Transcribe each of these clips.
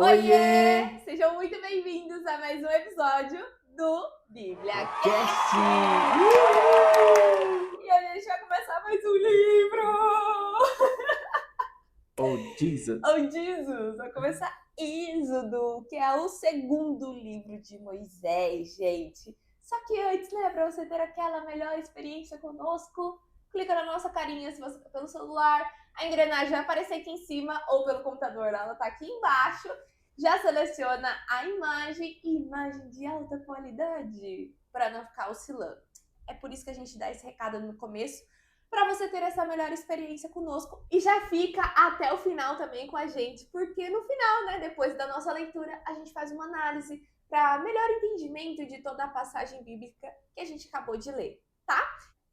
Oiê! Oiê! Sejam muito bem-vindos a mais um episódio do BíbliaCast! Cast! E hoje a gente vai começar mais um livro! Oh, Jesus! Oh, Jesus! Vai começar Êxodo, que é o segundo livro de Moisés, gente. Só que antes, né, para você ter aquela melhor experiência conosco, clica na nossa carinha se você tá pelo celular, a engrenagem vai aparecer aqui em cima ou pelo computador, ela tá aqui embaixo. Já seleciona a imagem de alta qualidade para não ficar oscilando. É por isso que a gente dá esse recado no começo, para você ter essa melhor experiência conosco e já fica até o final também com a gente, porque no final, né, depois da nossa leitura, a gente faz uma análise para melhor entendimento de toda a passagem bíblica que a gente acabou de ler, tá?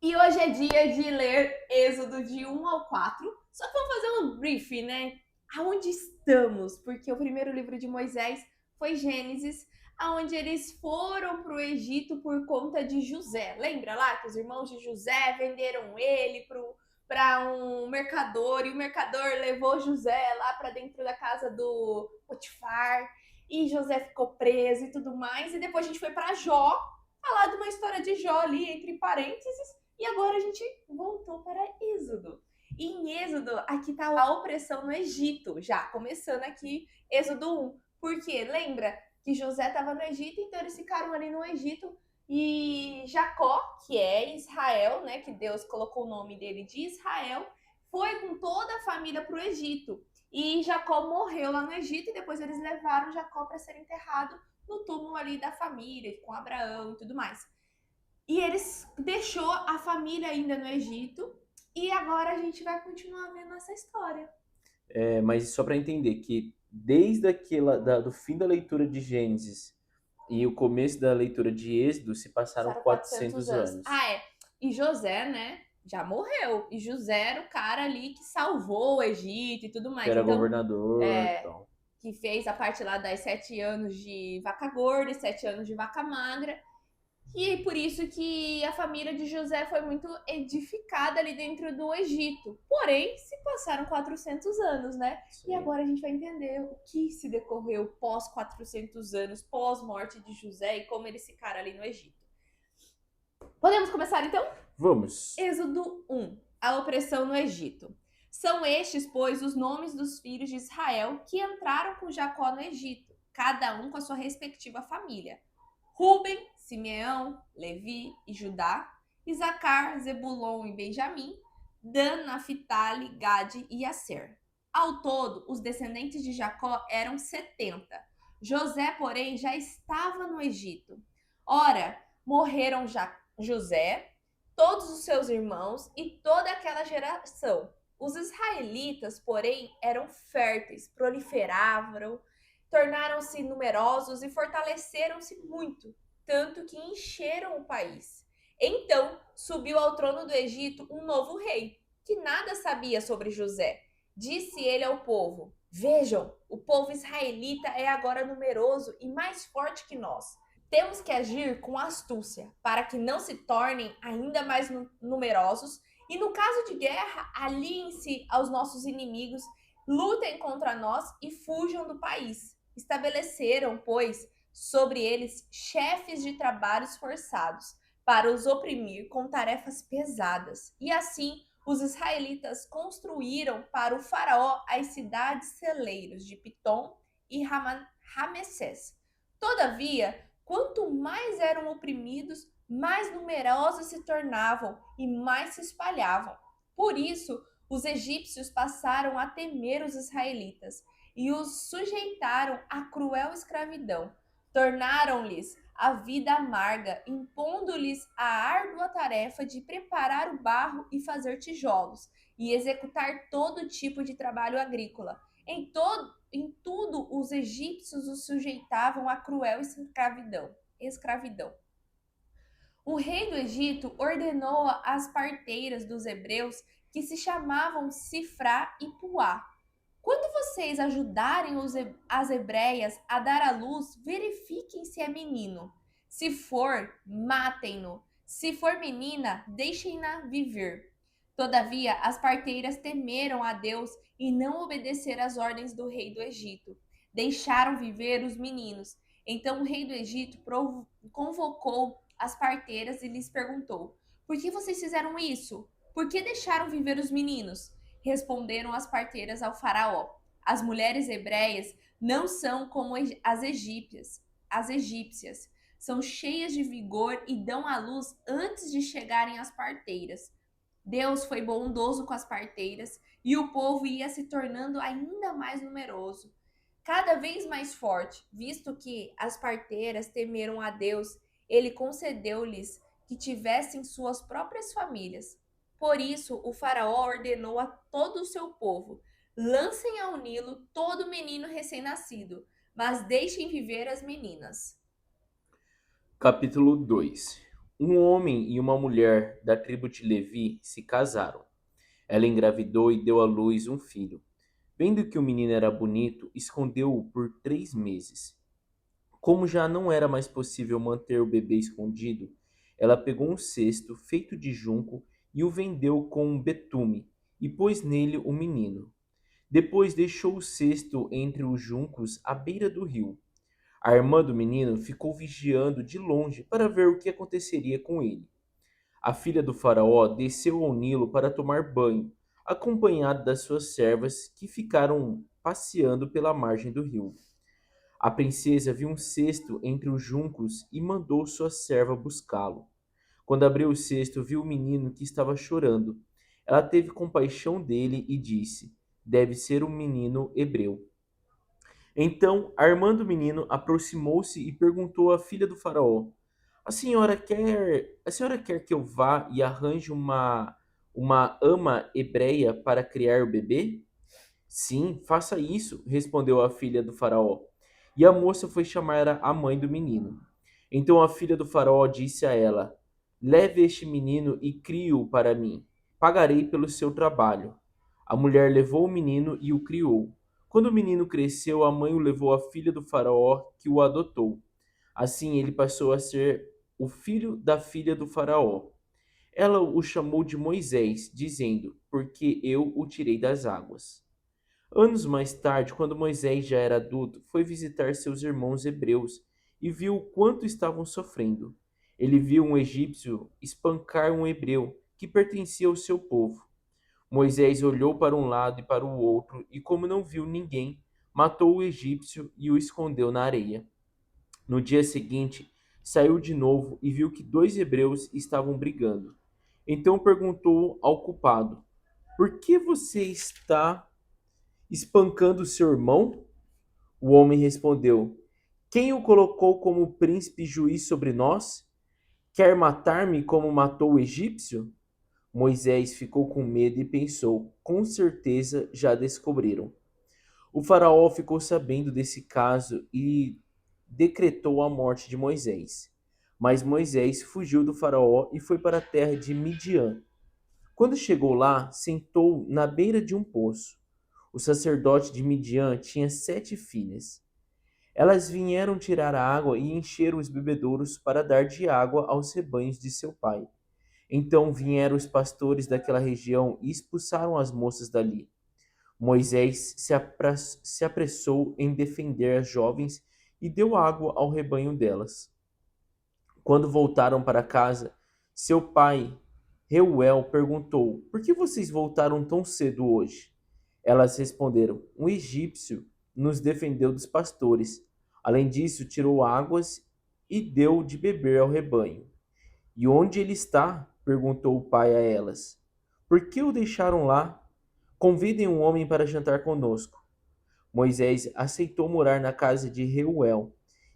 E hoje é dia de ler Êxodo de 1 ao 4, só que vamos fazer um briefing, né? Aonde estamos? Porque o primeiro livro de Moisés foi Gênesis, aonde eles foram para o Egito por conta de José. Lembra lá que os irmãos de José venderam ele para um mercador e o mercador levou José lá para dentro da casa do Potifar e José ficou preso e tudo mais. E depois a gente foi para Jó, falar de uma história de Jó ali entre parênteses, e agora a gente voltou para Êxodo. E em Êxodo, aqui está a opressão no Egito, já começando aqui Êxodo 1. Porque lembra que José estava no Egito, então eles ficaram ali no Egito e Jacó, que é Israel, né, que Deus colocou o nome dele de Israel, foi com toda a família para o Egito. E Jacó morreu lá no Egito e depois eles levaram Jacó para ser enterrado no túmulo ali da família, com Abraão e tudo mais. E eles deixou a família ainda no Egito e agora a gente vai continuar vendo essa história. Mas só para entender que desde do fim da leitura de Gênesis e o começo da leitura de Êxodo se passaram Passaram 400 400 anos. anos. E José, né, já morreu. E José era o cara ali que salvou o Egito e tudo mais. Que era Então, governador e tal. que fez a parte lá das 7 anos de vaca gorda e 7 anos de vaca magra. E por isso que a família de José foi muito edificada ali dentro do Egito. Porém, se passaram 400 anos, né? Sim. E agora a gente vai entender o que se decorreu pós 400 anos, pós morte de José e como eles ficaram ali no Egito. Podemos começar então? Vamos. Êxodo 1. A opressão no Egito. São estes, pois, os nomes dos filhos de Israel que entraram com Jacó no Egito, cada um com a sua respectiva família. Ruben, Simeão, Levi e Judá, Isacar, Zebulon e Benjamim, Dan, Naphtali, Gade e Asser. Ao todo, os descendentes de Jacó eram 70. José, porém, já estava no Egito. Ora, morreram José, todos os seus irmãos e toda aquela geração. Os israelitas, porém, eram férteis, proliferavam, tornaram-se numerosos e fortaleceram-se muito, tanto que encheram o país. Então subiu ao trono do Egito um novo rei, que nada sabia sobre José. Disse ele ao povo: Vejam, o povo israelita é agora numeroso e mais forte que nós. Temos que agir com astúcia, para que não se tornem ainda mais numerosos e, no caso de guerra, aliem-se aos nossos inimigos, lutem contra nós e fujam do país. Estabeleceram, pois, sobre eles chefes de trabalhos forçados, para os oprimir com tarefas pesadas. E assim, os israelitas construíram para o faraó as cidades celeiros de Pitom e Ramessés. Todavia, quanto mais eram oprimidos, mais numerosos se tornavam e mais se espalhavam. Por isso, os egípcios passaram a temer os israelitas e os sujeitaram à cruel escravidão. Tornaram-lhes a vida amarga, impondo-lhes a árdua tarefa de preparar o barro e fazer tijolos, e executar todo tipo de trabalho agrícola. Em tudo, os egípcios os sujeitavam à cruel escravidão. O rei do Egito ordenou às parteiras dos hebreus, que se chamavam Sifrá e Puá: quando vocês ajudarem as hebreias a dar à luz, verifiquem se é menino. Se for, matem-no. Se for menina, deixem-na viver. Todavia, as parteiras temeram a Deus e não obedeceram às ordens do rei do Egito. deixaram viver os meninos. Então o rei do Egito convocou as parteiras e lhes perguntou: Por que vocês fizeram isso? Por que deixaram viver os meninos? Responderam as parteiras ao faraó: As mulheres hebreias não são como as egípcias. São cheias de vigor e dão à luz antes de chegarem às parteiras. Deus foi bondoso com as parteiras e o povo ia se tornando ainda mais numeroso, cada vez mais forte, visto que as parteiras temeram a Deus, ele concedeu-lhes que tivessem suas próprias famílias. Por isso, o faraó ordenou a todo o seu povo: lancem ao Nilo todo menino recém-nascido, mas deixem viver as meninas. Capítulo 2. Um homem e uma mulher da tribo de Levi se casaram. Ela engravidou e deu à luz um filho. Vendo que o menino era bonito, escondeu-o por 3 meses. Como já não era mais possível manter o bebê escondido, ela pegou um cesto feito de junco e o vendeu com um betume e pôs nele o menino. Depois deixou o cesto entre os juncos à beira do rio. A irmã do menino ficou vigiando de longe para ver o que aconteceria com ele. A filha do faraó desceu ao Nilo para tomar banho, acompanhada das suas servas que ficaram passeando pela margem do rio. A princesa viu um cesto entre os juncos e mandou sua serva buscá-lo. Quando abriu o cesto, viu o menino que estava chorando. Ela teve compaixão dele e disse: Deve ser um menino hebreu. Então a irmã do menino aproximou-se e perguntou à filha do faraó: a senhora quer que eu vá e arranje uma ama hebreia para criar o bebê? Sim, faça isso, respondeu a filha do faraó. E a moça foi chamar a mãe do menino. Então a filha do faraó disse a ela: Leve este menino e crie-o para mim. Pagarei pelo seu trabalho. A mulher levou o menino e o criou. Quando o menino cresceu, a mãe o levou à filha do faraó, que o adotou. Assim ele passou a ser o filho da filha do faraó. Ela o chamou de Moisés, dizendo: Porque eu o tirei das águas. Anos mais tarde, quando Moisés já era adulto, foi visitar seus irmãos hebreus e viu o quanto estavam sofrendo. Ele viu um egípcio espancar um hebreu que pertencia ao seu povo. Moisés olhou para um lado e para o outro e, como não viu ninguém, matou o egípcio e o escondeu na areia. No dia seguinte, saiu de novo e viu que 2 hebreus estavam brigando. Então perguntou ao culpado: Por que você está espancando seu irmão? O homem respondeu: Quem o colocou como príncipe e juiz sobre nós? Quer matar-me como matou o egípcio? Moisés ficou com medo e pensou: Com certeza já descobriram. O faraó ficou sabendo desse caso e decretou a morte de Moisés. Mas Moisés fugiu do faraó e foi para a terra de Midian. Quando chegou lá, sentou na beira de um poço. O sacerdote de Midian tinha 7 filhas. Elas vieram tirar a água e encheram os bebedouros para dar de água aos rebanhos de seu pai. Então vieram os pastores daquela região e expulsaram as moças dali. Moisés se apressou em defender as jovens e deu água ao rebanho delas. Quando voltaram para casa, seu pai, Reuel, perguntou: Por que vocês voltaram tão cedo hoje? Elas responderam: Um egípcio nos defendeu dos pastores. Além disso, tirou águas e deu de beber ao rebanho. E onde ele está? Perguntou o pai a elas. Por que o deixaram lá? Convidem um homem para jantar conosco. Moisés aceitou morar na casa de Reuel,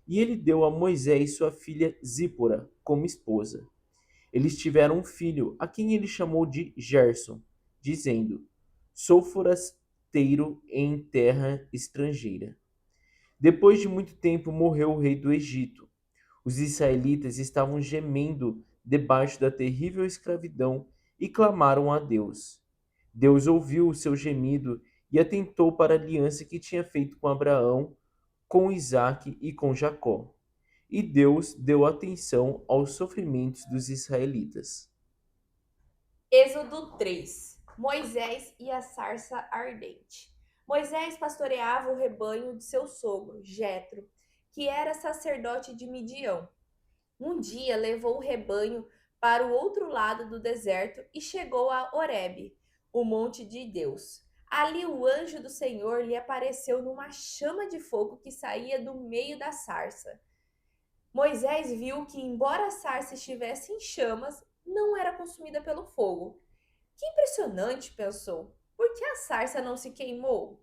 e ele deu a Moisés sua filha Zípora como esposa. Eles tiveram um filho, a quem ele chamou de Gerson, dizendo: Sou forasteiro em terra estrangeira. Depois de muito tempo morreu o rei do Egito. Os israelitas estavam gemendo debaixo da terrível escravidão e clamaram a Deus. Deus ouviu o seu gemido e atentou para a aliança que tinha feito com Abraão, com Isaque e com Jacó. E Deus deu atenção aos sofrimentos dos israelitas. Êxodo 3. Moisés e a sarça ardente. Moisés pastoreava o rebanho de seu sogro, Jetro, que era sacerdote de Midian. Um dia levou o rebanho para o outro lado do deserto e chegou a Horebe, o monte de Deus. Ali o anjo do Senhor lhe apareceu numa chama de fogo que saía do meio da sarça. Moisés viu que, embora a sarça estivesse em chamas, não era consumida pelo fogo. Que impressionante, pensou. Por que a sarça não se queimou?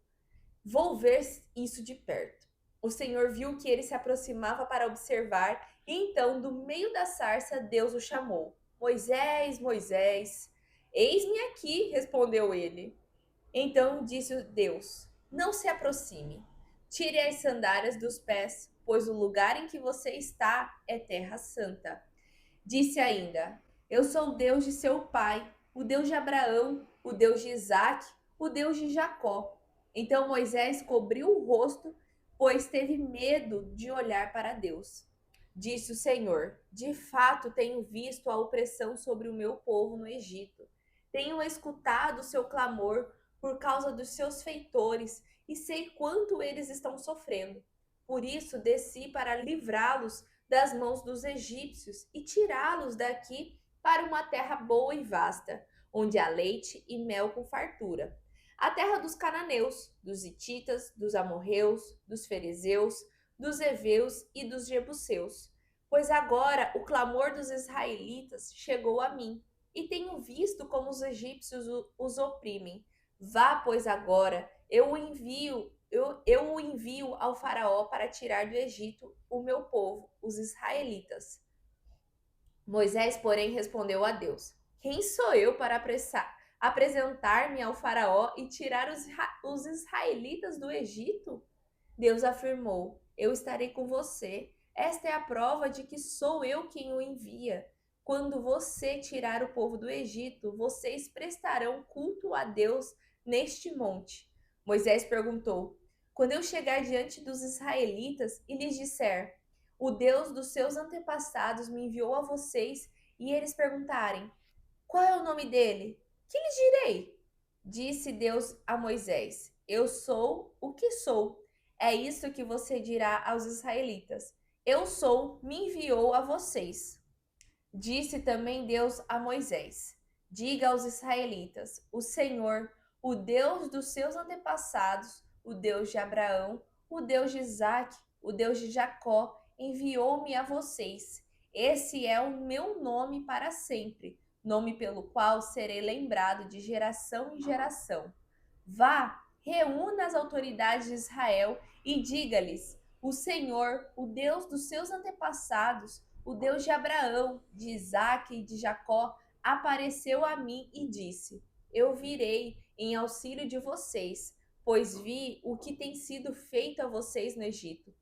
Vou ver isso de perto. O Senhor viu que ele se aproximava para observar, e então, do meio da sarça, Deus o chamou. Moisés, Moisés. Eis-me aqui, respondeu ele. Então disse Deus: Não se aproxime. Tire as sandálias dos pés, pois o lugar em que você está é terra santa. Disse ainda: Eu sou o Deus de seu pai, o Deus de Abraão, o Deus de Isaque, o Deus de Jacó. Então Moisés cobriu o rosto, pois teve medo de olhar para Deus. Disse o Senhor: De fato tenho visto a opressão sobre o meu povo no Egito. Tenho escutado o seu clamor por causa dos seus feitores e sei quanto eles estão sofrendo. Por isso desci para livrá-los das mãos dos egípcios e tirá-los daqui para uma terra boa e vasta, onde há leite e mel com fartura. A terra dos cananeus, dos hititas, dos amorreus, dos ferezeus, dos heveus e dos jebuseus. Pois agora o clamor dos israelitas chegou a mim, e tenho visto como os egípcios os oprimem. Vá, pois agora, eu o envio ao faraó para tirar do Egito o meu povo, os israelitas. Moisés, porém, respondeu a Deus: Quem sou eu para apresentar-me ao faraó e tirar os israelitas do Egito? Deus afirmou: Eu estarei com você. Esta é a prova de que sou eu quem o envia. Quando você tirar o povo do Egito, vocês prestarão culto a Deus neste monte. Moisés perguntou: Quando eu chegar diante dos israelitas e lhes disser: O Deus dos seus antepassados me enviou a vocês, e eles perguntarem: Qual é o nome dele? Que lhes direi? Disse Deus a Moisés: Eu sou o que sou. É isso que você dirá aos israelitas: Eu sou, me enviou a vocês. Disse também Deus a Moisés: Diga aos israelitas: O Senhor, o Deus dos seus antepassados, o Deus de Abraão, o Deus de Isaque, o Deus de Jacó, enviou-me a vocês. Esse é o meu nome para sempre, nome pelo qual serei lembrado de geração em geração. Vá, reúna as autoridades de Israel e diga-lhes: O Senhor, o Deus dos seus antepassados, o Deus de Abraão, de Isaque e de Jacó, apareceu a mim e disse: Eu virei em auxílio de vocês, pois vi o que tem sido feito a vocês no Egito.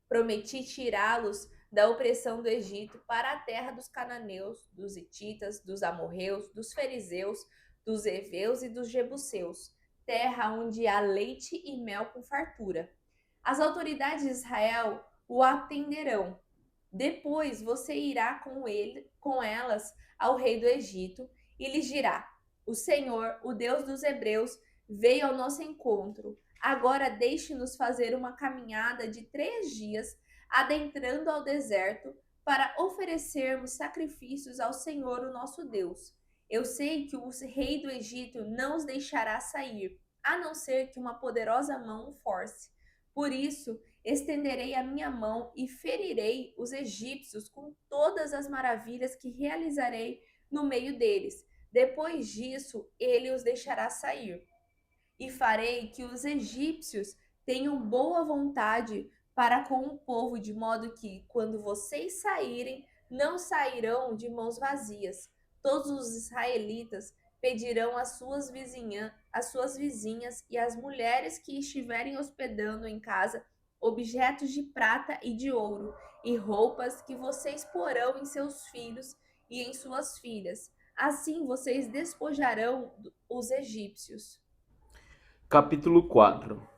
Prometi tirá-los da opressão do Egito para a terra dos cananeus, dos hititas, dos amorreus, dos fariseus, dos heveus e dos jebuseus, terra onde há leite e mel com fartura. As autoridades de Israel o atenderão. Depois você irá com elas ao rei do Egito e lhes dirá: O Senhor, o Deus dos hebreus, veio ao nosso encontro. Agora deixe-nos fazer uma caminhada de 3 dias, adentrando ao deserto, para oferecermos sacrifícios ao Senhor, o nosso Deus. Eu sei que o rei do Egito não os deixará sair, a não ser que uma poderosa mão o force. Por isso, estenderei a minha mão e ferirei os egípcios com todas as maravilhas que realizarei no meio deles. Depois disso, ele os deixará sair. E farei que os egípcios tenham boa vontade para com o povo, de modo que, quando vocês saírem, não sairão de mãos vazias. Todos os israelitas pedirão às suas vizinhas e às mulheres que estiverem hospedando em casa objetos de prata e de ouro e roupas que vocês porão em seus filhos e em suas filhas. Assim vocês despojarão os egípcios. Capítulo 4.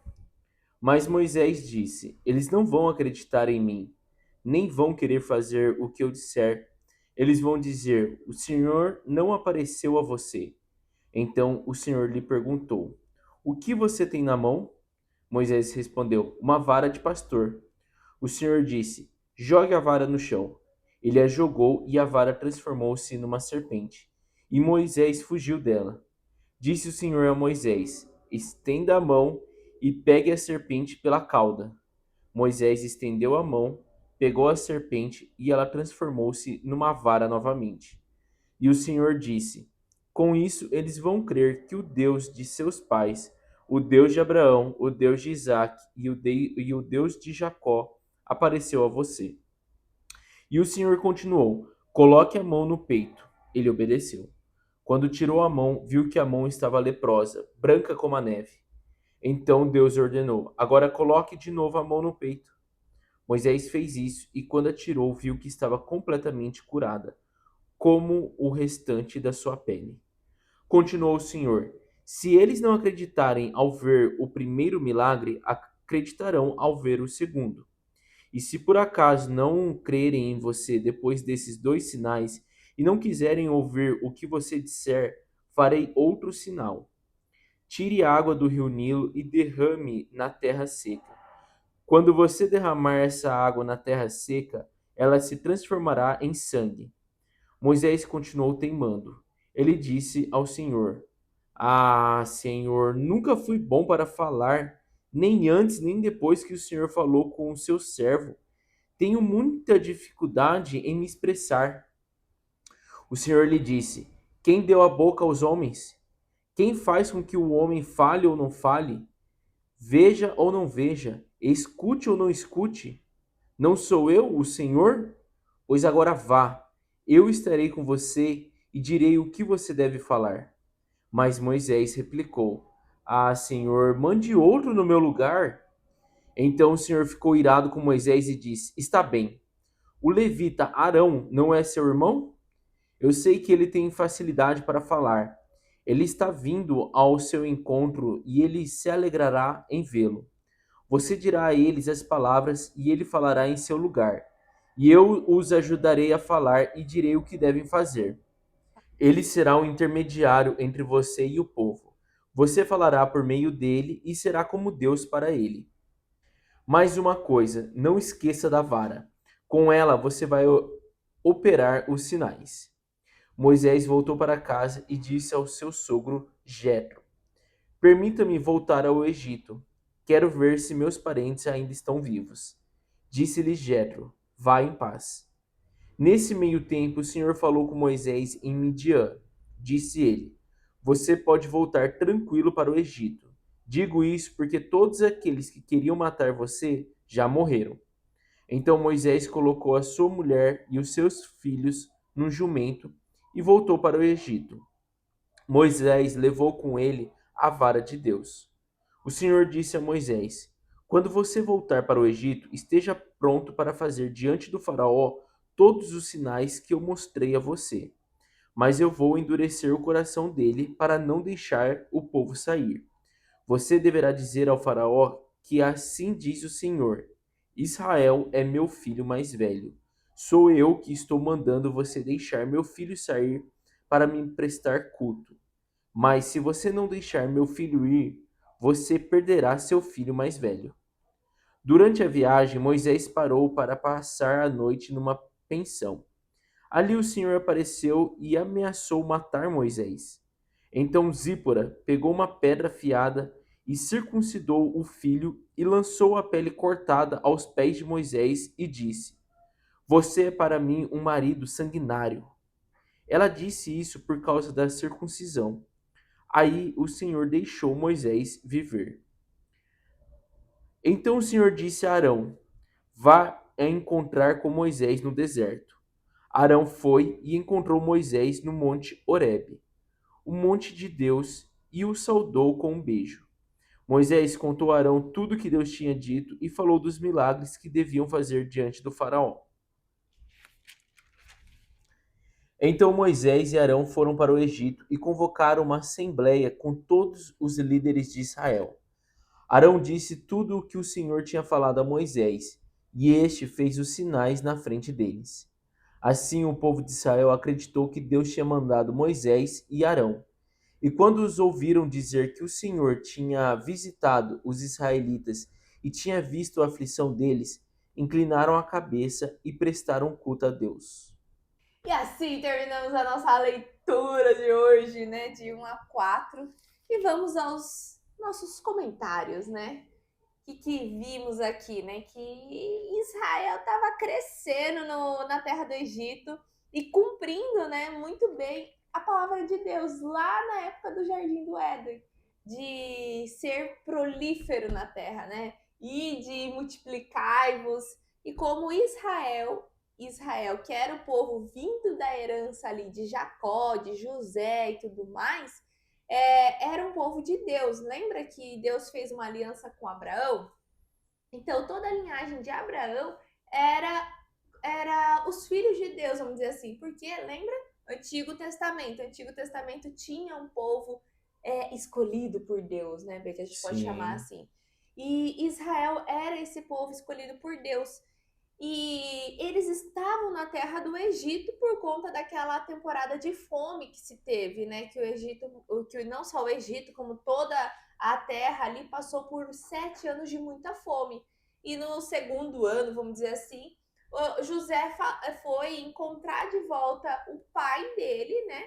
Mas Moisés disse: Eles não vão acreditar em mim, nem vão querer fazer o que eu disser. Eles vão dizer: O Senhor não apareceu a você. Então o Senhor lhe perguntou: O que você tem na mão? Moisés respondeu: Uma vara de pastor. O Senhor disse: Jogue a vara no chão. Ele a jogou e a vara transformou-se numa serpente. E Moisés fugiu dela. Disse o Senhor a Moisés: Estenda a mão e pegue a serpente pela cauda. Moisés estendeu a mão, pegou a serpente e ela transformou-se numa vara novamente. E o Senhor disse: Com isso eles vão crer que o Deus de seus pais, o Deus de Abraão, o Deus de Isaque e o Deus de Jacó, apareceu a você. E o Senhor continuou: Coloque a mão no peito. Ele obedeceu. Quando tirou a mão, viu que a mão estava leprosa, branca como a neve. Então Deus ordenou: Agora coloque de novo a mão no peito. Moisés fez isso e, quando a tirou, viu que estava completamente curada, como o restante da sua pele. Continuou o Senhor: Se eles não acreditarem ao ver o primeiro milagre, acreditarão ao ver o segundo. E se por acaso não crerem em você depois desses dois sinais e não quiserem ouvir o que você disser, farei outro sinal. Tire água do rio Nilo e derrame na terra seca. Quando você derramar essa água na terra seca, ela se transformará em sangue. Moisés continuou teimando. Ele disse ao Senhor: Ah, Senhor, nunca fui bom para falar, nem antes nem depois que o Senhor falou com o seu servo. Tenho muita dificuldade em me expressar. O Senhor lhe disse: Quem deu a boca aos homens? Quem faz com que o homem fale ou não fale? Veja ou não veja? Escute ou não escute? Não sou eu, o Senhor? Pois agora vá, eu estarei com você e direi o que você deve falar. Mas Moisés replicou: Ah, Senhor, mande outro no meu lugar. Então o Senhor ficou irado com Moisés e disse: Está bem. O levita Arão não é seu irmão? Eu sei que ele tem facilidade para falar. Ele está vindo ao seu encontro e ele se alegrará em vê-lo. Você dirá a eles as palavras e ele falará em seu lugar. E eu os ajudarei a falar e direi o que devem fazer. Ele será um intermediário entre você e o povo. Você falará por meio dele e será como Deus para ele. Mais uma coisa, não esqueça da vara. Com ela você vai operar os sinais. Moisés voltou para casa e disse ao seu sogro Jetro: Permita-me voltar ao Egito. Quero ver se meus parentes ainda estão vivos. Disse-lhe Jetro: Vá em paz. Nesse meio tempo, o Senhor falou com Moisés em Midian. Disse ele: Você pode voltar tranquilo para o Egito. Digo isso porque todos aqueles que queriam matar você já morreram. Então Moisés colocou a sua mulher e os seus filhos num jumento e voltou para o Egito. Moisés levou com ele a vara de Deus. O Senhor disse a Moisés: Quando você voltar para o Egito, esteja pronto para fazer diante do Faraó todos os sinais que eu mostrei a você. Mas eu vou endurecer o coração dele para não deixar o povo sair. Você deverá dizer ao Faraó que assim diz o Senhor: Israel é meu filho mais velho. Sou eu que estou mandando você deixar meu filho sair para me prestar culto. Mas se você não deixar meu filho ir, você perderá seu filho mais velho. Durante a viagem, Moisés parou para passar a noite numa pensão. Ali o Senhor apareceu e ameaçou matar Moisés. Então Zípora pegou uma pedra afiada e circuncidou o filho e lançou a pele cortada aos pés de Moisés e disse: Você é para mim um marido sanguinário. Ela disse isso por causa da circuncisão. Aí o Senhor deixou Moisés viver. Então o Senhor disse a Arão: Vá encontrar com Moisés no deserto. Arão foi e encontrou Moisés no monte Horebe, o monte de Deus, e o saudou com um beijo. Moisés contou a Arão tudo o que Deus tinha dito e falou dos milagres que deviam fazer diante do faraó. Então Moisés e Arão foram para o Egito e convocaram uma assembleia com todos os líderes de Israel. Arão disse tudo o que o Senhor tinha falado a Moisés, e este fez os sinais na frente deles. Assim o povo de Israel acreditou que Deus tinha mandado Moisés e Arão. E quando os ouviram dizer que o Senhor tinha visitado os israelitas e tinha visto a aflição deles, inclinaram a cabeça e prestaram culto a Deus. E assim terminamos a nossa leitura de hoje, né? De 1 a 4. E vamos aos nossos comentários, né? Que vimos aqui, né? Que Israel estava crescendo na terra do Egito e cumprindo, né, muito bem a palavra de Deus lá na época do Jardim do Éden, de ser prolífero na terra, né? E de multiplicar-vos. E como Israel, que era o povo vindo da herança ali de Jacó, de José e tudo mais, era um povo de Deus. Lembra que Deus fez uma aliança com Abraão? Então, toda a linhagem de Abraão era os filhos de Deus, vamos dizer assim. Porque, lembra? Antigo Testamento. O Antigo Testamento tinha um povo escolhido por Deus, né? Que a gente pode chamar Sim, assim. E Israel era esse povo escolhido por Deus. E eles estavam na terra do Egito por conta daquela temporada de fome que se teve, né? Que o Egito, que não só o Egito, como toda a terra ali passou por 7 anos de muita fome. E no segundo ano, vamos dizer assim, José foi encontrar de volta o pai dele, né?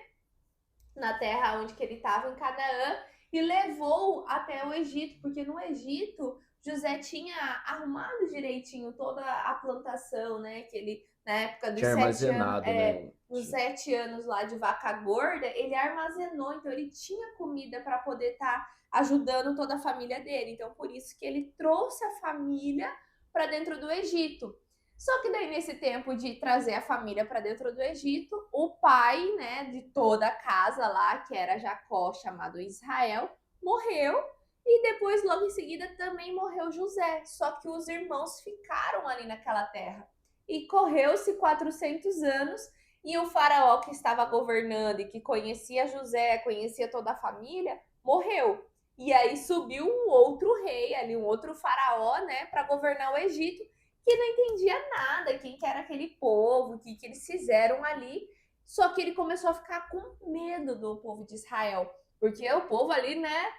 Na terra onde que ele estava, em Canaã, e levou até o Egito, porque no Egito José tinha arrumado direitinho toda a plantação, né? Que ele, na época dos tinha 7 anos, armazenado, né? nos 7 anos lá de vaca gorda, ele armazenou, então ele tinha comida para poder estar ajudando toda a família dele. Então, por isso que ele trouxe a família para dentro do Egito. Só que daí, nesse tempo de trazer a família para dentro do Egito, o pai, né, de toda a casa lá, que era Jacó, chamado Israel, morreu. E depois, logo em seguida, também morreu José. Só que os irmãos ficaram ali naquela terra. E correu-se 400 anos e o faraó que estava governando e que conhecia José, conhecia toda a família, morreu. E aí subiu um outro rei ali, um outro faraó, né, para governar o Egito, que não entendia nada, quem que era aquele povo, o que eles fizeram ali. Só que ele começou a ficar com medo do povo de Israel, porque o povo ali, né,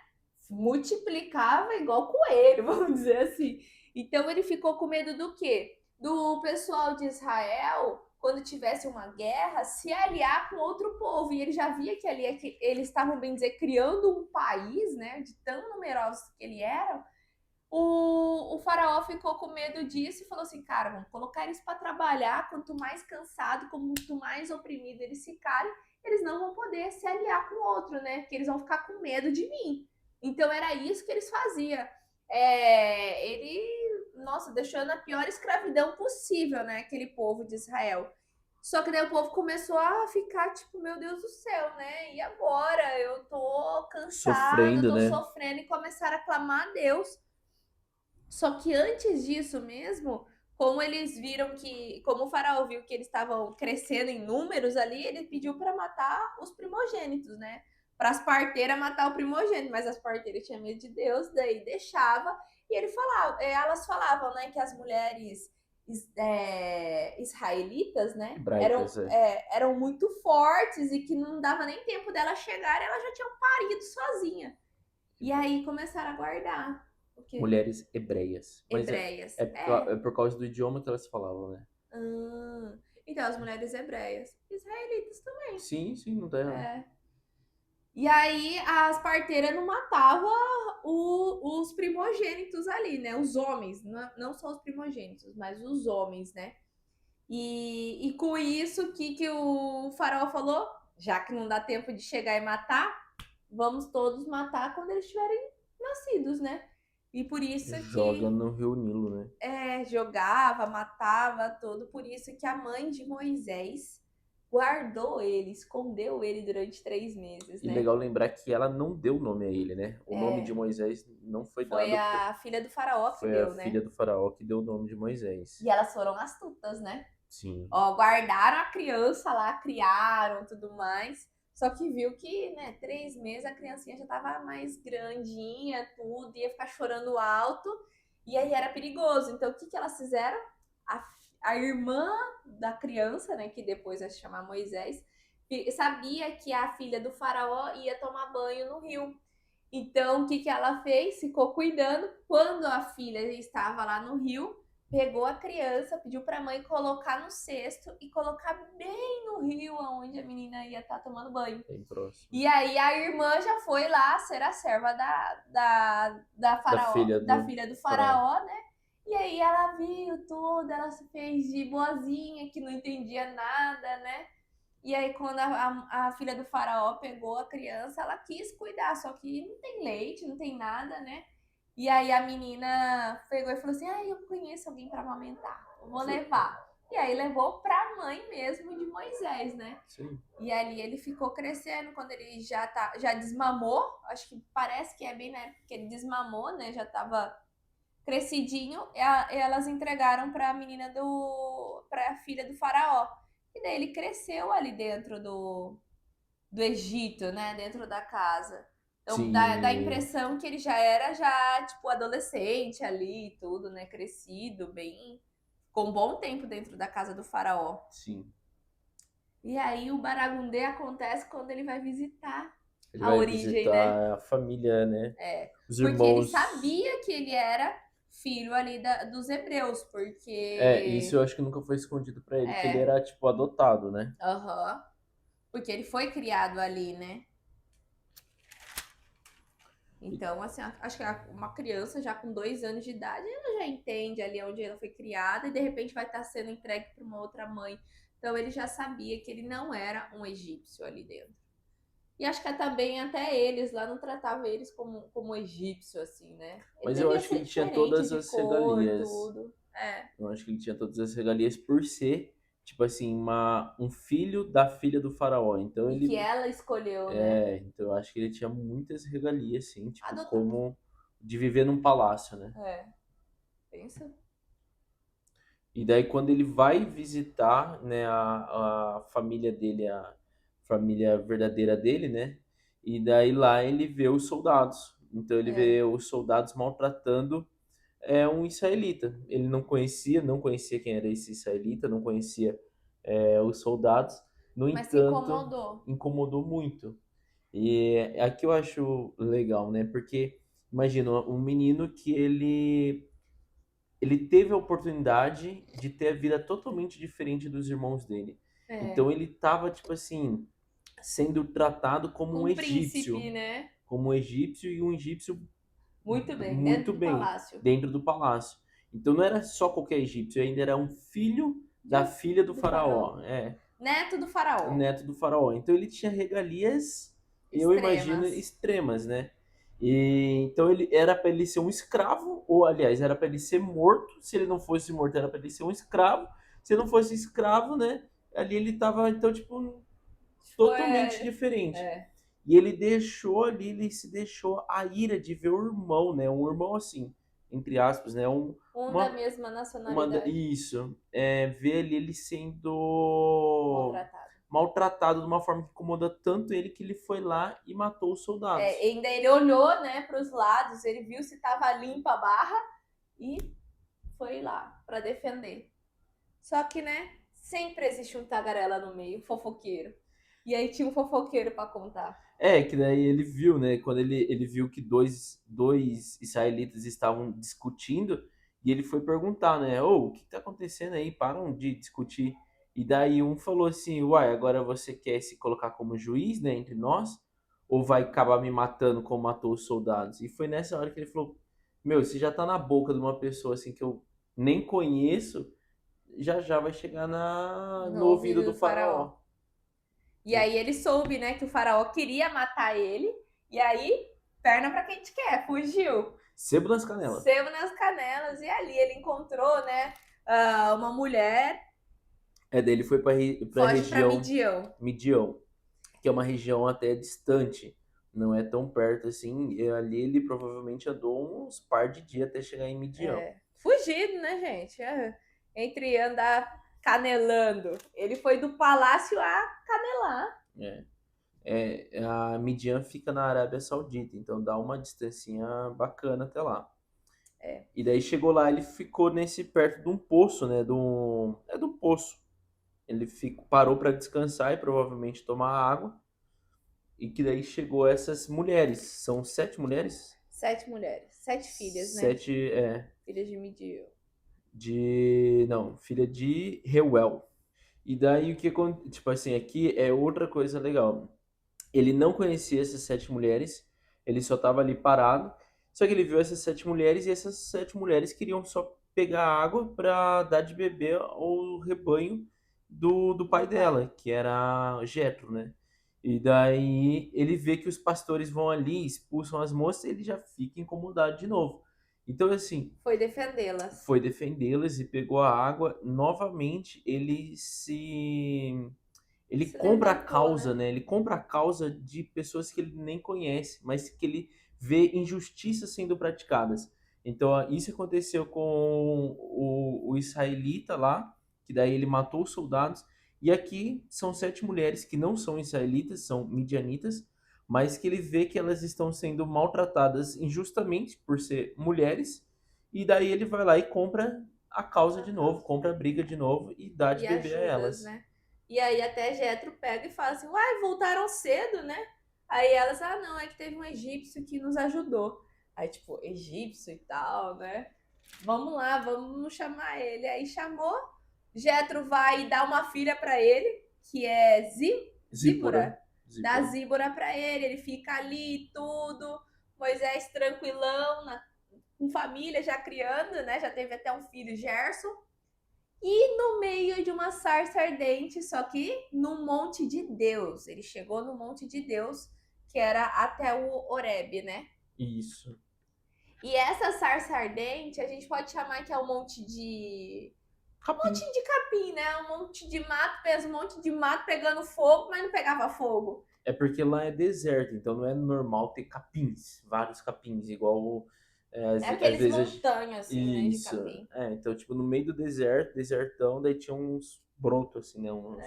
multiplicava igual coelho, vamos dizer assim. Então ele ficou com medo do quê? Do pessoal de Israel, quando tivesse uma guerra, se aliar com outro povo. E ele já via que ali eles estavam, bem dizer, criando um país, né, de tão numerosos que eles eram. O faraó ficou com medo disso e falou assim: cara, vamos colocar eles para trabalhar. Quanto mais cansado, quanto mais oprimido eles ficarem, eles não vão poder se aliar com o outro, né? Porque eles vão ficar com medo de mim. Então era isso que eles faziam. Nossa, deixou na pior escravidão possível, né? Aquele povo de Israel. Só que daí o povo começou a ficar tipo, meu Deus do céu, né? E agora? Eu tô cansado, Sofrendo, tô né? sofrendo, e começaram a clamar a Deus. Só que antes disso mesmo, como eles viram que, como o faraó viu que eles estavam crescendo em números ali, ele pediu para matar os primogênitos, né? Para as parteiras matar o primogênito, mas as parteiras tinham medo de Deus, daí deixava. E ele falava, elas falavam, né, que as mulheres israelitas, né, eram, Hebraicas, é. eram muito fortes e que não dava nem tempo dela chegar, elas já tinham parido sozinha. E aí começaram a guardar. O quê? Mulheres hebreias. Mas Hebreias. é por causa do idioma que elas falavam, né? Então, as mulheres hebreias. Israelitas também. Sim, sim, não tá errado. É. E aí, as parteiras não matavam os primogênitos ali, né? Os homens. Não só os primogênitos, mas os homens, né? E com isso, o que o faraó falou? Já que não dá tempo de chegar e matar, vamos todos matar quando eles estiverem nascidos, né? E por isso Joga que no Rio Nilo, né? jogava, matava, tudo. Por isso que a mãe de Moisés guardou ele, escondeu ele durante 3 meses, E né? legal lembrar que ela não deu nome a ele, né? O nome de Moisés não foi Foi dado, a filha do faraó que foi a deu, né? filha do faraó que deu o nome de Moisés. E elas foram astutas, né? Sim. Ó, guardaram a criança lá, criaram tudo mais. Só que viu que, né, 3 meses a criancinha já tava mais grandinha, tudo, ia ficar chorando alto. E aí era perigoso. Então, o que elas fizeram? A, a irmã da criança, né, que depois vai se chamar Moisés, sabia que a filha do faraó ia tomar banho no rio. Então, o que, que ela fez? Ficou cuidando. Quando a filha estava lá no rio, pegou a criança, pediu para a mãe colocar no cesto e colocar bem no rio onde a menina ia estar tomando banho. Bem próximo. E aí a irmã já foi lá ser a serva da filha do faraó, né? E aí ela viu tudo, ela se fez de boazinha, que não entendia nada, né? E aí, quando a filha do faraó pegou a criança, ela quis cuidar, só que não tem leite, não tem nada, né? E aí a menina pegou e falou assim: ah, eu conheço alguém para amamentar, eu vou levar. E aí levou para a mãe mesmo de Moisés, né? Sim. E ali ele ficou crescendo, quando ele já desmamou, acho que parece que é bem na época que ele desmamou, né? Já estava crescidinho, elas entregaram para a menina para a filha do faraó. E daí ele cresceu ali dentro do Egito, né? Dentro da casa. Então dá a Sim, impressão que ele já era já tipo adolescente ali e tudo, né? Crescido, bem, com um bom tempo dentro da casa do faraó. sim. E aí o Baragundê acontece quando ele vai visitar Ele a vai origem, né? visitar a família, né? É, Os porque ele irmãos. sabia que ele era filho ali dos hebreus, Isso eu porque acho que nunca foi escondido pra ele, que ele é, era, tipo, adotado, né? aham, porque ele foi criado ali, né? E- Então, assim, acho que uma criança já com 2 anos de idade, ela já entende ali onde ela foi criada e de repente vai estar sendo entregue para uma outra mãe. Então, ele já sabia que ele não era um egípcio ali dentro. E acho que também até eles lá não tratavam eles como egípcio, assim, né? Ele Mas eu devia acho que ser ele tinha diferente todas de as cor, regalias. tudo. É. Eu acho que ele tinha todas as regalias por ser, tipo assim, um filho da filha do faraó. Então E que ele. ela escolheu, né? Então eu acho que ele tinha muitas regalias, assim, tipo, Adotar. como de viver num palácio, né? É, pensa. E daí quando ele vai visitar, né, a família dele, a família verdadeira dele, né? E daí lá ele vê os soldados. Então ele É. vê os soldados maltratando um israelita. Ele não conhecia quem era esse israelita, não conhecia os soldados. No Mas se entanto, incomodou. incomodou muito. E aqui eu acho legal, né? Porque imagina um menino que ele teve a oportunidade de ter a vida totalmente diferente dos irmãos dele. É. Então ele estava tipo assim, sendo tratado Com um príncipe, né? como um egípcio e um egípcio Muito bem, dentro muito do bem palácio. dentro do palácio. Então não era só qualquer egípcio, ainda era um filho da filha do Do faraó. faraó, Neto do faraó. neto do faraó. Então ele tinha regalias, eu imagino, Extremas. extremas, né? E então ele era para ele ser um escravo, ou aliás, era para ele ser morto. Se ele não fosse morto, era para ele ser um escravo. Se ele não fosse escravo, né? Ali ele tava então tipo Foi. totalmente diferente. É. E ele deixou ali, ele se deixou a ira de ver o irmão, né? Um irmão assim, entre aspas, né? Um da Uma, mesma nacionalidade. isso, ver ali ele sendo Maltratado. maltratado de uma forma que incomoda tanto ele que ele foi lá e matou os É, soldados. ainda ele olhou, né, para os lados, ele viu se estava limpa a barra e foi lá para defender. Só que, né, sempre existe um tagarela no meio, fofoqueiro. E aí tinha um fofoqueiro para contar. Que daí ele viu, né? Quando ele viu que dois israelitas estavam discutindo, e ele foi perguntar, né? Ô, o que tá acontecendo aí? Param de discutir. E daí um falou assim: Uai, agora você quer se colocar como juiz, né, entre nós? Ou vai acabar me matando como matou os soldados? E foi nessa hora que ele falou: Meu, você já tá na boca de uma pessoa assim que eu nem conheço, já já vai chegar no No ouvido ouvido do do faraó. faraó. E aí ele soube, né, que o faraó queria matar ele. E aí, perna pra quem te quer, fugiu. Sebo nas canelas. Sebo nas canelas. E ali ele encontrou, né, uma mulher. Daí ele foi para a Foge pra região Midian. Midian, que é uma região até distante, não é tão perto assim. E ali ele provavelmente andou uns par de dias até chegar em Midian. É. Fugido, né, gente? Entre andar canelando. Ele foi do palácio a canelar. É. A Midian fica na Arábia Saudita, então dá uma distancinha bacana até lá. É. E daí chegou lá, ele ficou nesse perto de um poço, né? Do poço. Parou para descansar e provavelmente tomar água. E que daí chegou essas mulheres. São 7 mulheres? 7 mulheres, 7 filhas, né? 7, Filhas de Midian. não, filha de Reuel. E daí o que acontece, tipo assim, aqui é outra coisa legal. Ele não conhecia essas 7 mulheres, ele só estava ali parado. Só que ele viu essas 7 mulheres e essas 7 mulheres queriam só pegar água para dar de beber ao rebanho do pai Do pai. dela, que era Jetro, né? E daí ele vê que os pastores vão ali, expulsam as moças, e ele já fica incomodado de novo. Então, assim, Foi defendê-las. foi defendê-las e pegou a água. Novamente, ele Se compra a levantou, causa, né? né? Ele compra a causa de pessoas que ele nem conhece, mas que ele vê injustiças sendo praticadas. Então, isso aconteceu com o israelita lá, que daí ele matou os soldados. E aqui são 7 mulheres que não são israelitas, são midianitas, mas que ele vê que elas estão sendo maltratadas injustamente por ser mulheres. E daí ele vai lá e compra a causa A de novo, causa. compra a briga de novo e dá de E beber a ajudas, elas. né? E aí até Jetro pega e fala assim, uai, voltaram cedo, né? Aí elas, ah, não, é que teve um egípcio que nos ajudou. Aí, tipo, egípcio e tal, né? Vamos lá, vamos chamar ele. Aí chamou, Jetro vai dar uma filha para ele, que é Zípora. Zíbora. Dá Zípora. Zíbora para ele fica ali tudo. Moisés tranquilão, com família já criando, né? Já teve até um filho, Gerson. E no meio de uma sarça ardente, só que no monte de Deus. Ele chegou no monte de Deus, que era até o Horebe, né? Isso. E essa sarça ardente, a gente pode chamar que é um monte de. Capim. Monte de capim, né? Um monte de mato, um monte de mato pegando fogo, mas não pegava fogo. É porque lá é deserto, então não é normal ter capins, vários capins, igual É às aqueles vezes montanhos, assim, né? De Isso. capim. Então, tipo, no meio do deserto, desertão, daí tinha uns brotos, assim, né? Uns...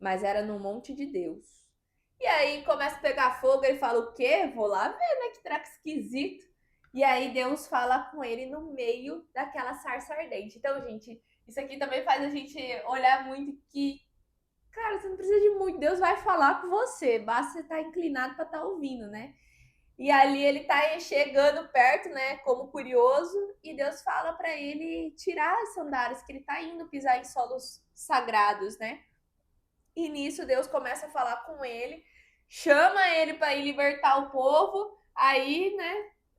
Mas era no monte de Deus. E aí começa a pegar fogo, ele fala: o quê? Vou lá ver, né? Que treco esquisito. E aí Deus fala com ele no meio daquela sarça ardente. Então, gente, isso aqui também faz a gente olhar muito que, cara, você não precisa de muito. Deus vai falar com você, basta você estar inclinado para estar ouvindo, né? E ali ele tá chegando perto, né, como curioso, e Deus fala para ele tirar as sandálias, que ele tá indo pisar em solos sagrados, né? E nisso Deus começa a falar com ele, chama ele para ir libertar o povo. Aí, né,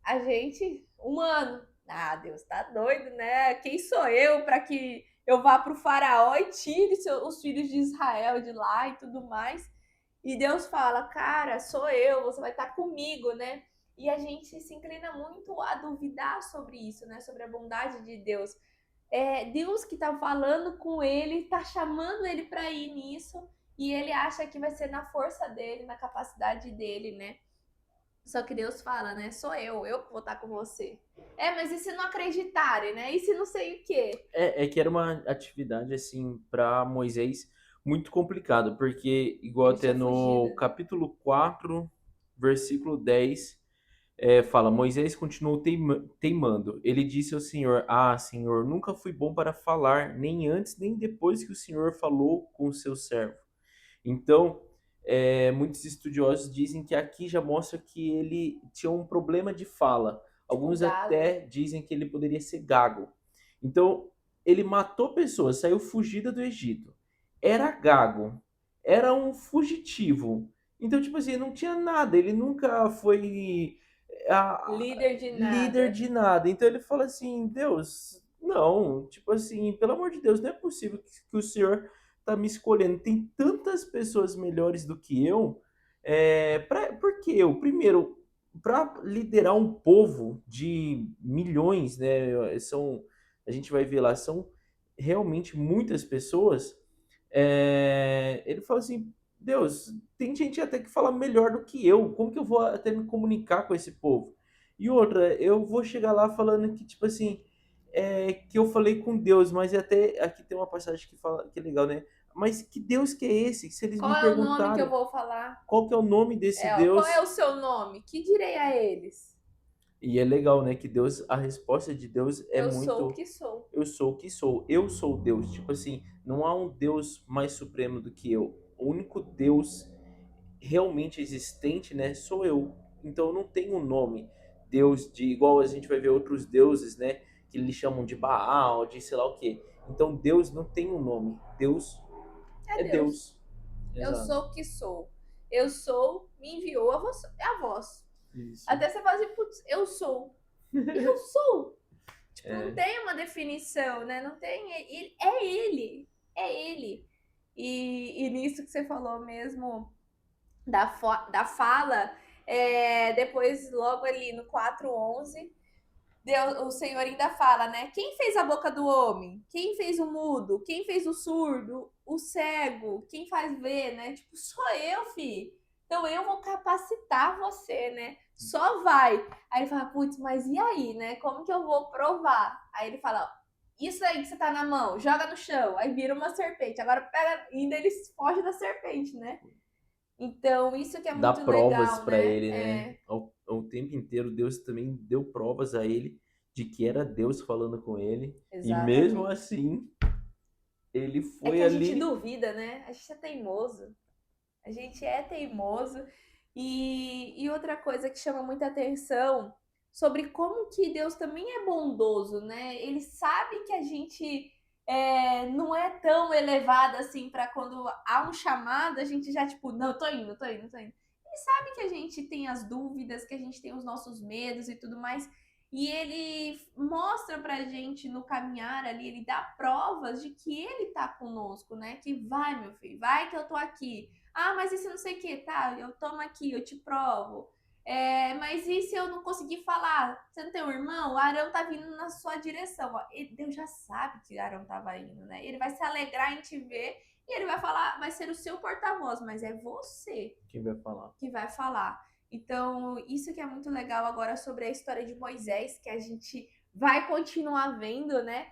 a gente, humano, ah, Deus tá doido, né? Quem sou eu para que eu vá para o faraó e tire os filhos de Israel de lá e tudo mais? E Deus fala, cara, sou eu, você vai estar comigo, né? E a gente se inclina muito a duvidar sobre isso, né? Sobre a bondade de Deus. Deus que tá falando com ele, tá chamando ele para ir nisso, e ele acha que vai ser na força dele, na capacidade dele, né? Só que Deus fala, né? Sou eu que vou estar com você. Mas e se não acreditarem, né? E se não sei o quê? É que era uma atividade, assim, para Moisés muito complicado, porque, igual Ele até tinha no fugido. capítulo 4 versículo 10 fala: Moisés continuou teimando. Ele disse ao Senhor: Ah, Senhor, nunca fui bom para falar, nem antes nem depois que o Senhor falou com o seu servo. Então, muitos estudiosos dizem que aqui já mostra que ele tinha um problema de fala. Tipo Alguns galo. até dizem que ele poderia ser gago. Então, ele matou pessoas, saiu fugida do Egito. Era gago, era um fugitivo. Então, tipo assim, não tinha nada, ele nunca foi Líder de líder nada. de nada. Então ele fala assim: Deus, não, tipo assim, pelo amor de Deus, não é possível que o Senhor tá me escolhendo. Tem tantas pessoas melhores do que eu. Porque eu, primeiro, para liderar um povo de milhões, né? A gente vai ver lá, são realmente muitas pessoas. Ele fala assim: Deus, tem gente até que fala melhor do que eu. Como que eu vou até me comunicar com esse povo? E outra, eu vou chegar lá falando que, tipo assim, que eu falei com Deus, mas até aqui tem uma passagem que fala que é legal, né? Mas que Deus que é esse? Se eles Qual me é o nome que eu perguntarem vou falar? qual que é o nome desse Qual é Deus, o seu nome? Que direi a eles? E é legal, né, que Deus, a resposta de Deus é Eu sou o muito que sou. eu sou o que sou, eu sou Deus. Tipo assim, não há um Deus mais supremo do que eu. O único Deus realmente existente, né, sou eu. Então não tem um nome. Deus de igual a gente vai ver outros deuses, né, que eles chamam de Baal, de sei lá o quê. Então Deus não tem um nome. Deus É é Deus. Deus. Eu Exato. sou o que sou. Eu sou, me enviou a voz. Isso. Até você fala assim, putz, eu sou. Eu sou. Tipo, não É. tem uma definição, né? Não tem. É ele. É ele. E nisso que você falou mesmo, da fala, depois, logo ali no 4:11 Deus, o Senhor ainda fala, né? Quem fez a boca do homem? Quem fez o mudo? Quem fez o surdo? O cego? Quem faz ver, né? Tipo, sou eu, fi. Então eu vou capacitar você, né? Só vai. Aí ele fala, putz, mas e aí, né? Como que eu vou provar? Aí ele fala, ó, isso aí que você tá na mão, joga no chão. Aí vira uma serpente. Agora pega, ainda ele foge da serpente, né? Então, isso que é Dá muito provas legal, para né? ele, né? Ao tempo inteiro, Deus também deu provas a ele de que era Deus falando com ele. E mesmo Exatamente. assim, ele É foi que a gente ali. duvida, né? A gente é teimoso. A gente é teimoso. E outra coisa que chama muita atenção sobre como que Deus também é bondoso, né? Ele sabe que a gente não é tão elevado assim para quando há um chamado, a gente já, tipo, não, tô indo, tô indo, tô indo. Ele sabe que a gente tem as dúvidas, que a gente tem os nossos medos e tudo mais. E ele mostra pra gente no caminhar ali, ele dá provas de que ele tá conosco, né? Que vai, meu filho, vai que eu tô aqui. Ah, mas e se não sei o que, tá? Eu tomo aqui, eu te provo. Mas e se eu não conseguir falar? Você não tem um irmão? O Arão tá vindo na sua direção. Ó. Deus já sabe que o Arão tava indo, né? Ele vai se alegrar em te ver e ele vai falar, vai ser o seu porta-voz, mas é você Quem vai falar? que vai falar. Então, isso que é muito legal agora sobre a história de Moisés, que a gente vai continuar vendo, né?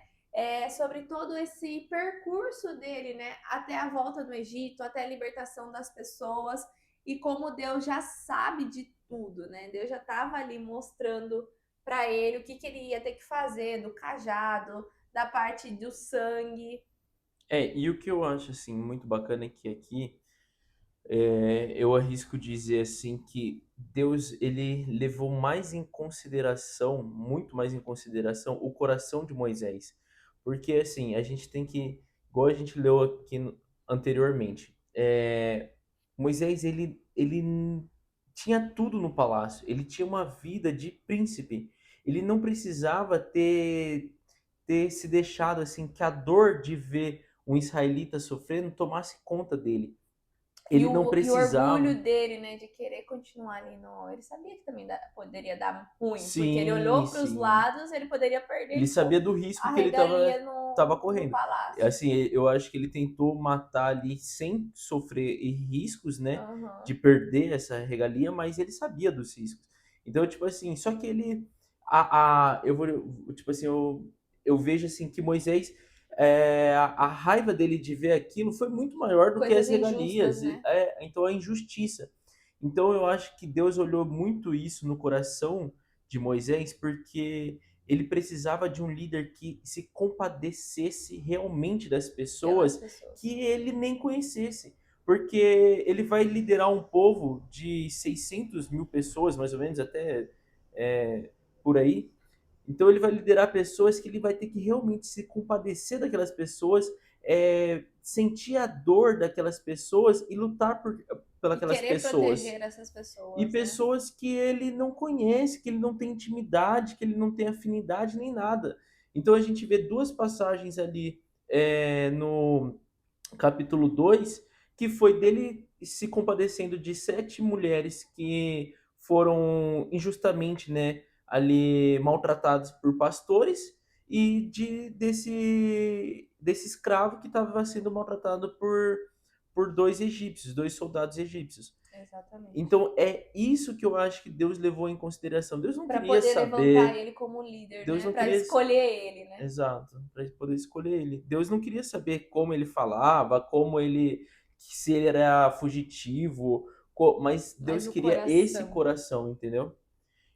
Sobre todo esse percurso dele, né? Até a volta do Egito, até a libertação das pessoas, e como Deus já sabe de tudo, né? Deus já estava ali mostrando para ele o que ele ia ter que fazer, do cajado, da parte do sangue. E o que eu acho assim muito bacana é que aqui eu arrisco dizer assim que Deus ele levou mais em consideração, muito mais em consideração o coração de Moisés, porque assim a gente tem que, igual a gente leu aqui anteriormente, Moisés ele tinha tudo no palácio, ele tinha uma vida de príncipe, ele não precisava ter se deixado assim que a dor de ver um israelita sofrendo tomasse conta dele. E Ele não o precisava. orgulho dele, né, de querer continuar ali no. Ele sabia que também poderia dar ruim, porque ele Sim, olhou para os sim. lados, ele poderia perder, Ele tipo, sabia do risco a que ele estava regalia tava no correndo. palácio. Assim, eu acho que ele tentou matar ali sem sofrer riscos, né, de Aham. perder essa regalia, mas ele sabia dos riscos. Então, tipo assim, só que ele, eu vou, tipo assim, eu vejo assim que Moisés, a raiva dele de ver aquilo foi muito maior do que Coisas as injustas, regalias. né? Então a injustiça. Então eu acho que Deus olhou muito isso no coração de Moisés, porque ele precisava de um líder que se compadecesse realmente das Pelas pessoas pessoas. que ele nem conhecesse. Porque ele vai liderar um povo de 600 mil pessoas, mais ou menos, até por aí. Então ele vai liderar pessoas que ele vai ter que realmente se compadecer daquelas pessoas, sentir a dor daquelas pessoas e lutar por E aquelas querer pessoas. proteger essas E pessoas, né? pessoas que ele não conhece, que ele não tem intimidade, que ele não tem afinidade nem nada. Então a gente vê duas passagens ali no capítulo 2 que foi dele se compadecendo de 7 mulheres que foram injustamente, né, ali maltratadas por pastores e desse escravo que estava sendo maltratado por dois egípcios, dois soldados egípcios. Exatamente. Então é isso que eu acho que Deus levou em consideração. Deus não Para queria poder levantar saber, ele como líder, Deus né? não Para queria, escolher ele, né? exato, para poder escolher ele. Deus não queria saber como ele falava, como ele, se ele era fugitivo, mas Mas Deus o queria esse coração. coração, entendeu?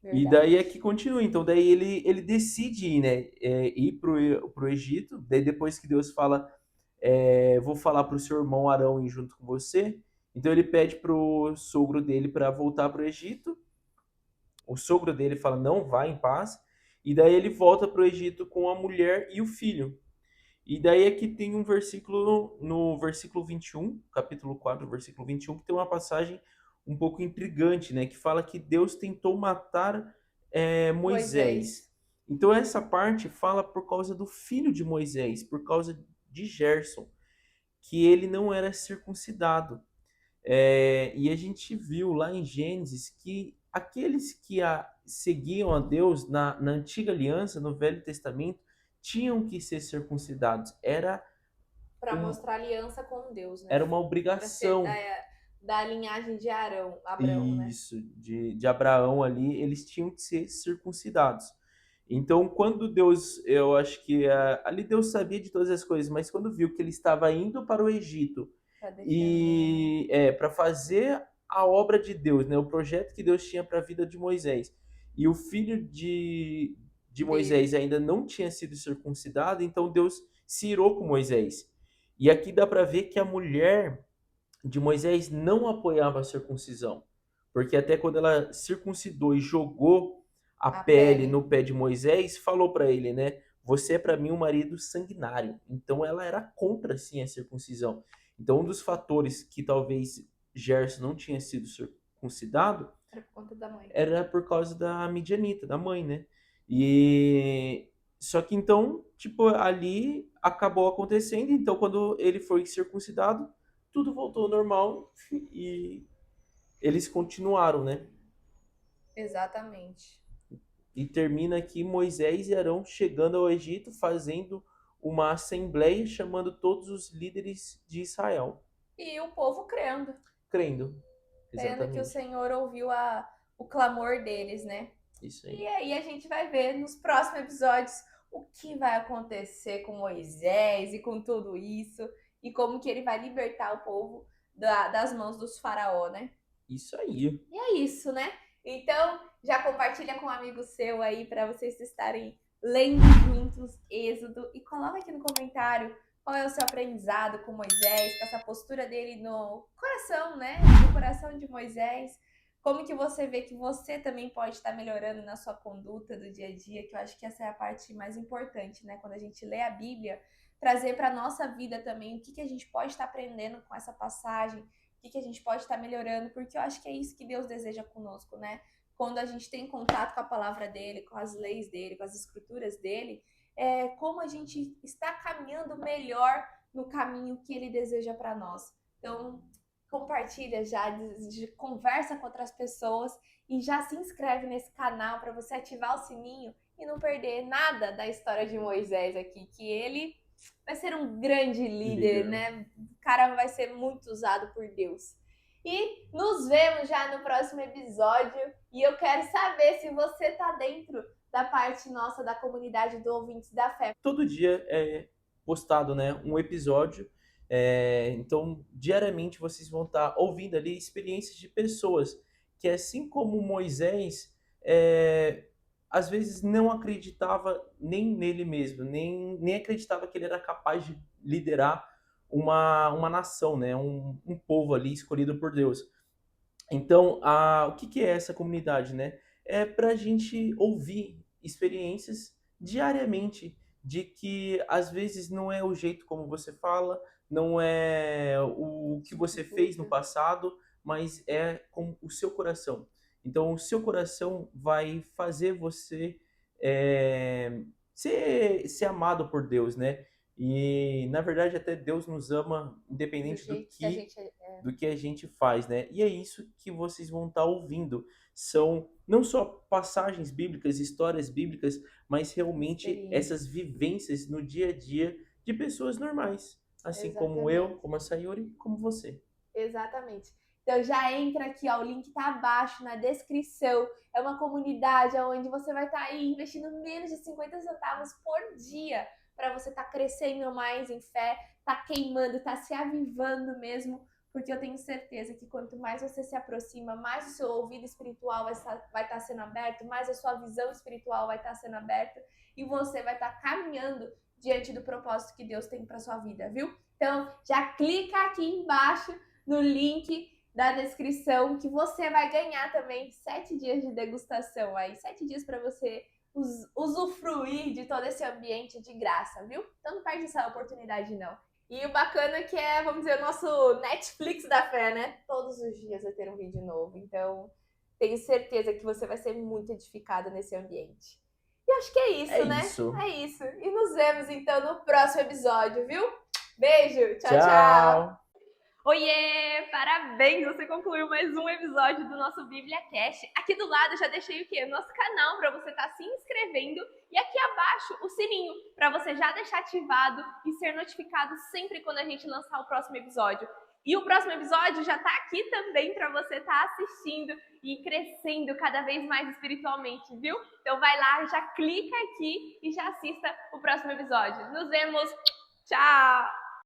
E daí é Verdade. que continua. Então, daí ele decide ir, né? Ir pro Egito. Daí depois que Deus fala, vou falar pro seu irmão Arão ir junto com você. Então ele pede pro sogro dele para voltar pro Egito. O sogro dele fala, não, vai em paz. E daí ele volta pro Egito com a mulher e o filho. E daí é que tem um versículo, no versículo 21, capítulo 4, versículo 21, que tem uma passagem um pouco intrigante, né? Que fala que Deus tentou matar Moisés. Moisés. Então essa parte fala por causa do filho de Moisés, por causa de Gerson, que ele não era circuncidado. E a gente viu lá em Gênesis que aqueles que seguiam a Deus na antiga aliança, no Velho Testamento, tinham que ser circuncidados. Para Um- mostrar aliança com Deus, né? era uma Para ser obrigação. da linhagem de Abrão, né? Isso, de Abraão ali, eles tinham que ser circuncidados. Então, quando Deus, eu acho que ali Deus sabia de todas as coisas, mas quando viu que ele estava indo para o Egito Para defender, né? e para fazer a obra de Deus, né, o projeto que Deus tinha para a vida de Moisés, e o filho de Moisés Dele. ainda não tinha sido circuncidado, então Deus se irou com Moisés. E aqui dá para ver que a mulher de Moisés não apoiava a circuncisão, porque até quando ela circuncidou e jogou a A pele pele. no pé de Moisés, falou para ele, né? Você é para mim um marido sanguinário. Então ela era contra sim a circuncisão. Então um dos fatores que talvez Gerson não tinha sido circuncidado Era por conta da mãe. era por causa da Midianita, da mãe, né? E só que então, tipo, ali acabou acontecendo, então quando ele foi circuncidado, tudo voltou ao normal e eles continuaram, né? Exatamente. E termina aqui Moisés e Arão chegando ao Egito, fazendo uma assembleia, chamando todos os líderes de Israel, E o povo crendo. crendo. Crendo que o Exatamente. Senhor ouviu o clamor deles, né? Isso E aí. aí a gente vai ver nos próximos episódios o que vai acontecer com Moisés e com tudo isso. E como que ele vai libertar o povo das mãos dos faraó, né? Isso aí. E é isso, né? Então, já compartilha com um amigo seu aí para vocês estarem lendo juntos Êxodo e coloca aqui no comentário qual é o seu aprendizado com Moisés, com essa postura dele no coração, né? No coração de Moisés. Como que você vê que você também pode estar melhorando na sua conduta do dia a dia, que eu acho que essa é a parte mais importante, né? Quando a gente lê a Bíblia, trazer para nossa vida também o que, que a gente pode estar aprendendo com essa passagem, que a gente pode estar melhorando, porque eu acho que é isso que Deus deseja conosco, né? Quando a gente tem contato com a palavra dele, com as leis dele, com as escrituras dele, como a gente está caminhando melhor no caminho que ele deseja para nós. Então, compartilha já, conversa com outras pessoas e já se inscreve nesse canal para você ativar o sininho e não perder nada da história de Moisés aqui, que ele vai ser um grande líder, Líder. né? O cara vai ser muito usado por Deus. E nos vemos já no próximo episódio. E eu quero saber se você tá dentro da parte nossa da comunidade do Ouvintes da Fé. Todo dia é postado, né, um episódio. Então, diariamente vocês vão estar ouvindo ali experiências de pessoas que, assim como Moisés, às vezes não acreditava nem nele mesmo, nem acreditava que ele era capaz de liderar uma nação, né, um povo ali escolhido por Deus. Então, o que, que é essa comunidade, né? É para a gente ouvir experiências diariamente de que às vezes não é o jeito como você fala, não é o que você fez no passado, mas é com o seu coração. Então, o seu coração vai fazer você ser amado por Deus, né? E na verdade até Deus nos ama Do independente jeito que a gente do que a gente faz, né? E é isso que vocês vão estar ouvindo. São não só passagens bíblicas, histórias bíblicas, mas realmente essas experiências. vivências no dia a dia de pessoas normais, assim como eu, Exatamente. como a Sayuri, como você. Exatamente. Então já entra aqui, ó, o link tá abaixo na descrição. É uma comunidade onde você vai estar aí investindo menos de 50 centavos por dia para você estar crescendo mais em fé, tá queimando, tá se avivando mesmo porque eu tenho certeza que quanto mais você se aproxima, mais o seu ouvido espiritual vai estar sendo aberto, mais a sua visão espiritual vai estar sendo aberta e você vai estar caminhando diante do propósito que Deus tem para sua vida, viu? Então, já clica aqui embaixo no link da descrição que você vai ganhar também 7 dias de degustação aí, 7 dias para você usufruir de todo esse ambiente de graça, viu? Então não perde essa oportunidade não. E o bacana é que é, vamos dizer, o nosso Netflix da fé, né? Todos os dias vai ter um vídeo novo. Então, tenho certeza que você vai ser muito edificado nesse ambiente. E acho que é É isso, né? isso. É isso. E nos vemos então no próximo episódio, viu? Beijo, tchau, tchau! Tchau! Oiê! Parabéns! Você concluiu mais um episódio do nosso Bíblia Cast. Aqui do lado eu já deixei o quê? O nosso canal para você estar se inscrevendo e aqui abaixo o sininho para você já deixar ativado e ser notificado sempre quando a gente lançar o próximo episódio. E o próximo episódio já está aqui também para você estar assistindo e crescendo cada vez mais espiritualmente, viu? Então vai lá, já clica aqui e já assista o próximo episódio. Nos vemos! Tchau!